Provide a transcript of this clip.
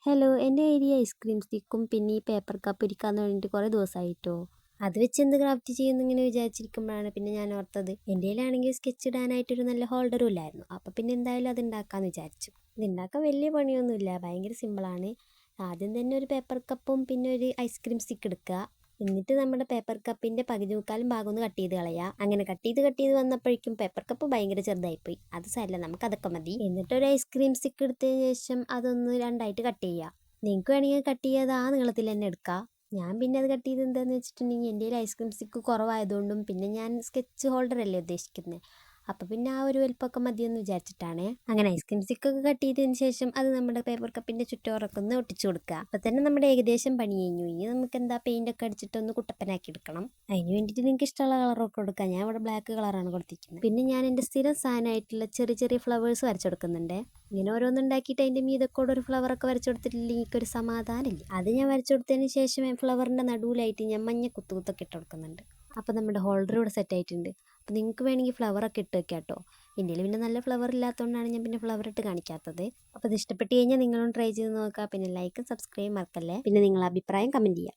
Hello, എൻ്റെ കയ്യിൽ ഈ ഐസ്ക്രീം സ്റ്റിക്കും പിന്നെ ഈ പേപ്പർ കപ്പ് ഇരിക്കാന്ന് വേണ്ടിയിട്ട് കുറേ ദിവസമായിട്ടോ. അത് വെച്ച് എന്ത് ക്രാഫ്റ്റ് ചെയ്യുമെന്ന് ഇങ്ങനെ വിചാരിച്ചിരിക്കുമ്പോഴാണ് പിന്നെ ഞാൻ ഓർത്തത് എൻ്റെ കയ്യിലാണെങ്കിൽ സ്കെച്ച് ഇടാനായിട്ടൊരു നല്ല ഹോൾഡറും ഇല്ലായിരുന്നു. അപ്പോൾ പിന്നെ എന്തായാലും അത് ഉണ്ടാക്കാമെന്ന് വിചാരിച്ചു. ഇത് ഉണ്ടാക്കാൻ വലിയ പണിയൊന്നുമില്ല, ഭയങ്കര സിമ്പിളാണ്. ആദ്യം തന്നെ ഒരു പേപ്പർ കപ്പും പിന്നെ ഒരു ഐസ്ക്രീം സ്റ്റിക്ക് എടുക്കുക. എന്നിട്ട് നമ്മുടെ പേപ്പർ കപ്പിൻ്റെ പകുതി മുക്കാലും ഭാഗം ഒന്ന് കട്ട് ചെയ്ത് കളയുക. അങ്ങനെ കട്ട് ചെയ്ത് വന്നപ്പോഴേക്കും പേപ്പർ കപ്പ് ഭയങ്കര ചെറുതായിപ്പോയി. അത് സാരമില്ല, നമുക്കതൊക്കെ മതി. എന്നിട്ട് ഒരു ഐസ്ക്രീം സ്റ്റിക്ക് എടുത്തതിന് ശേഷം അതൊന്ന് രണ്ടായിട്ട് കട്ട് ചെയ്യുക. നിങ്ങൾക്ക് വേണമെങ്കിൽ കട്ട് ചെയ്ത് ആ നീളത്തിൽ തന്നെ എടുക്കാം. ഞാൻ പിന്നെ അത് കട്ട് ചെയ്ത് എന്താണെന്ന് വെച്ചിട്ടുണ്ടെങ്കിൽ എൻ്റെ കയ്യിൽ ഐസ്ക്രീം സ്റ്റിക്ക് കുറവായതുകൊണ്ടും പിന്നെ ഞാൻ സ്കെച്ച് ഹോൾഡർ അല്ലേ ഉദ്ദേശിക്കുന്നത്, അപ്പോൾ പിന്നെ ആ ഒരു വലുപ്പമൊക്കെ മതിയെന്ന് വിചാരിച്ചിട്ടാണ്. അങ്ങനെ ഐസ്ക്രീം സ്റ്റിക്കൊക്കെ കട്ട് ചെയ്തതിന് ശേഷം അത് നമ്മുടെ പേപ്പർ കപ്പിൻ്റെ ചുറ്റോറൊക്കെ ഒന്ന് ഒട്ടിച്ചു കൊടുക്കുക. അപ്പോൾ തന്നെ നമ്മുടെ ഏകദേശം പണി കഴിഞ്ഞു. ഇനി നമുക്ക് എന്താ പെയിൻ്റൊക്കെ അടിച്ചിട്ടൊന്ന് കുട്ടപ്പനാക്കി എടുക്കണം. അതിന് വേണ്ടിയിട്ട് നിങ്ങൾക്ക് ഇഷ്ടമുള്ള കളറൊക്കെ കൊടുക്കാം. ഞാൻ ഇവിടെ ബ്ലാക്ക് കളറാണ് കൊടുത്തിരിക്കുന്നത്. പിന്നെ ഞാൻ എൻ്റെ സ്ഥിരം സാധനമായിട്ടുള്ള ചെറിയ ചെറിയ ഫ്ലവേഴ്സ് വരച്ചു കൊടുക്കുന്നുണ്ട്. ഇങ്ങനെ ഓരോന്നുണ്ടാക്കിയിട്ട് അതിൻ്റെ മീതക്കൂടെ ഒരു ഫ്ലവറൊക്കെ വരച്ചു കൊടുത്തിട്ടില്ലെങ്കിൽ എനിക്കൊരു സമാധാനമില്ല. അത് ഞാൻ വരച്ചു കൊടുത്തതിന് ശേഷം ഫ്ലവറിൻ്റെ നടുവിലായിട്ട് ഞാൻ മഞ്ഞ കുത്തൊക്കെ ഇട്ട് കൊടുക്കുന്നുണ്ട്. അപ്പോൾ നമ്മുടെ ഹോൾഡർ ഇവിടെ സെറ്റ് ആയിട്ടുണ്ട്. അപ്പോൾ നിങ്ങൾക്ക് വേണമെങ്കിൽ ഫ്ലവറൊക്കെ ഇട്ട് വെക്കാം കേട്ടോ. എൻ്റെ പിന്നെ നല്ല ഫ്ലവർ ഇല്ലാത്തതുകൊണ്ടാണ് ഞാൻ പിന്നെ ഫ്ലവർ ഇട്ട് കാണിക്കാത്തത്. അപ്പോൾ ഇത് ഇഷ്ടപ്പെട്ട് കഴിഞ്ഞാൽ നിങ്ങളും ട്രൈ ചെയ്ത് നോക്കുക. പിന്നെ ലൈക്കും സബ്സ്ക്രൈബ് മറക്കല്ലേ. പിന്നെ നിങ്ങളുടെ അഭിപ്രായം കമൻറ്റ് ചെയ്യുക.